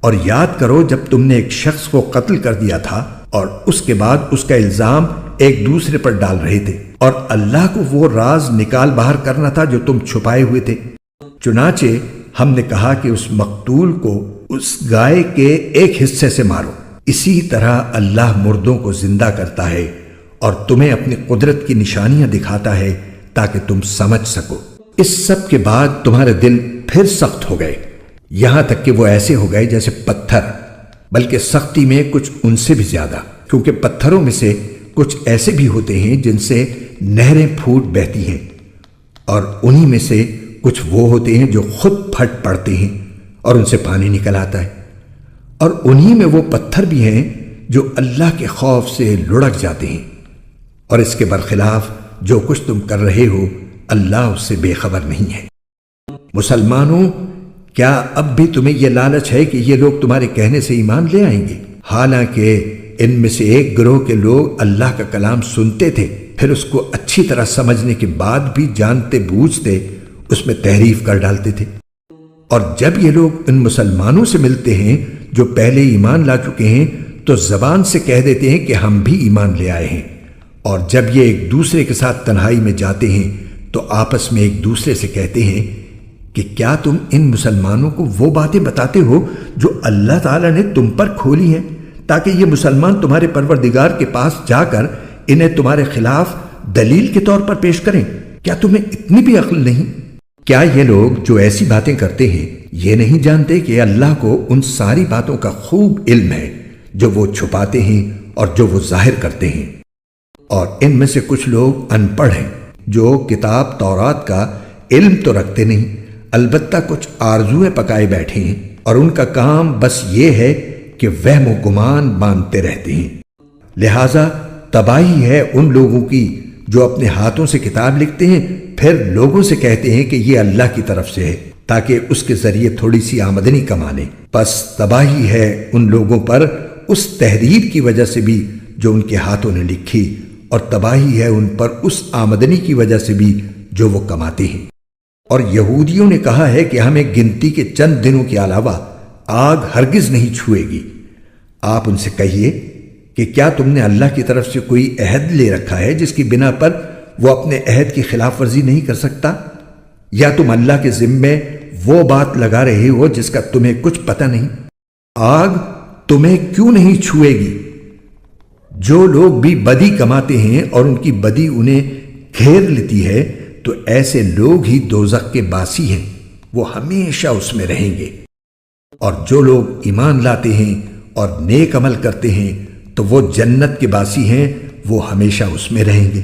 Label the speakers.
Speaker 1: اور یاد کرو جب تم نے ایک شخص کو قتل کر دیا تھا اور اس کے بعد اس کا الزام ایک دوسرے پر ڈال رہے تھے، اور اللہ کو وہ راز نکال باہر کرنا تھا جو تم چھپائے ہوئے تھے۔ چنانچہ ہم نے کہا کہ اس مقتول کو اس گائے کے ایک حصے سے مارو۔ اسی طرح اللہ مردوں کو زندہ کرتا ہے اور تمہیں اپنی قدرت کی نشانیاں دکھاتا ہے تاکہ تم سمجھ سکو۔ اس سب کے بعد تمہارے دل پھر سخت ہو گئے، یہاں تک کہ وہ ایسے ہو گئے جیسے پتھر، بلکہ سختی میں کچھ ان سے بھی زیادہ، کیونکہ پتھروں میں سے کچھ ایسے بھی ہوتے ہیں جن سے نہریں پھوٹ بہتی ہیں، اور انہی میں سے کچھ وہ ہوتے ہیں جو خود پھٹ پڑتے ہیں اور ان سے پانی نکل آتا ہے، اور انہی میں وہ پتھر بھی ہیں جو اللہ کے خوف سے لڑک جاتے ہیں، اور اس کے برخلاف جو کچھ تم کر رہے ہو اللہ اس سے بے خبر نہیں ہے۔ مسلمانوں، کیا اب بھی تمہیں یہ لالچ ہے کہ یہ لوگ تمہارے کہنے سے ایمان لے آئیں گے؟ حالانکہ ان میں سے ایک گروہ کے لوگ اللہ کا کلام سنتے تھے، پھر اس کو اچھی طرح سمجھنے کے بعد بھی جانتے بوجھتے اس میں تحریف کر ڈالتے تھے۔ اور جب یہ لوگ ان مسلمانوں سے ملتے ہیں جو پہلے ایمان لا چکے ہیں تو زبان سے کہہ دیتے ہیں کہ ہم بھی ایمان لے آئے ہیں، اور جب یہ ایک دوسرے کے ساتھ تنہائی میں جاتے ہیں تو آپس میں ایک دوسرے سے کہتے ہیں کہ کیا تم ان مسلمانوں کو وہ باتیں بتاتے ہو جو اللہ تعالیٰ نے تم پر کھولی ہیں، تاکہ یہ مسلمان تمہارے پروردگار کے پاس جا کر انہیں تمہارے خلاف دلیل کے طور پر پیش کریں؟ کیا تمہیں اتنی بھی عقل نہیں؟ کیا یہ لوگ جو ایسی باتیں کرتے ہیں یہ نہیں جانتے کہ اللہ کو ان ساری باتوں کا خوب علم ہے جو وہ چھپاتے ہیں اور جو وہ ظاہر کرتے ہیں؟ اور ان میں سے کچھ لوگ ان پڑھ ہیں جو کتاب تورات کا علم تو رکھتے نہیں، البتہ کچھ آرزویں پکائے بیٹھے ہیں، اور ان کا کام بس یہ ہے کہ وہم و گمان باندھتے رہتے ہیں۔ لہذا تباہی ہے ان لوگوں کی جو اپنے ہاتھوں سے کتاب لکھتے ہیں پھر لوگوں سے کہتے ہیں کہ یہ اللہ کی طرف سے ہے تاکہ اس کے ذریعے تھوڑی سی آمدنی کما لیں۔ پس تباہی ہے ان لوگوں پر اس تحریر کی وجہ سے بھی جو ان کے ہاتھوں نے لکھی، اور تباہی ہے ان پر اس آمدنی کی وجہ سے بھی جو وہ کماتے ہیں۔ اور یہودیوں نے کہا ہے کہ ہمیں گنتی کے چند دنوں کے علاوہ آگ ہرگز نہیں چھوئے گی۔ آپ ان سے کہیے کہ کیا تم نے اللہ کی طرف سے کوئی عہد لے رکھا ہے جس کی بنا پر وہ اپنے عہد کی خلاف ورزی نہیں کر سکتا؟ یا تم اللہ کے ذمے وہ بات لگا رہے ہو جس کا تمہیں کچھ پتہ نہیں؟ آگ تمہیں کیوں نہیں چھوئے گی؟ جو لوگ بھی بدی کماتے ہیں اور ان کی بدی انہیں گھیر لیتی ہے تو ایسے لوگ ہی دوزخ کے باسی ہیں، وہ ہمیشہ اس میں رہیں گے۔ اور جو لوگ ایمان لاتے ہیں اور نیک عمل کرتے ہیں تو وہ جنت کے باسی ہیں، وہ ہمیشہ اس میں رہیں گے۔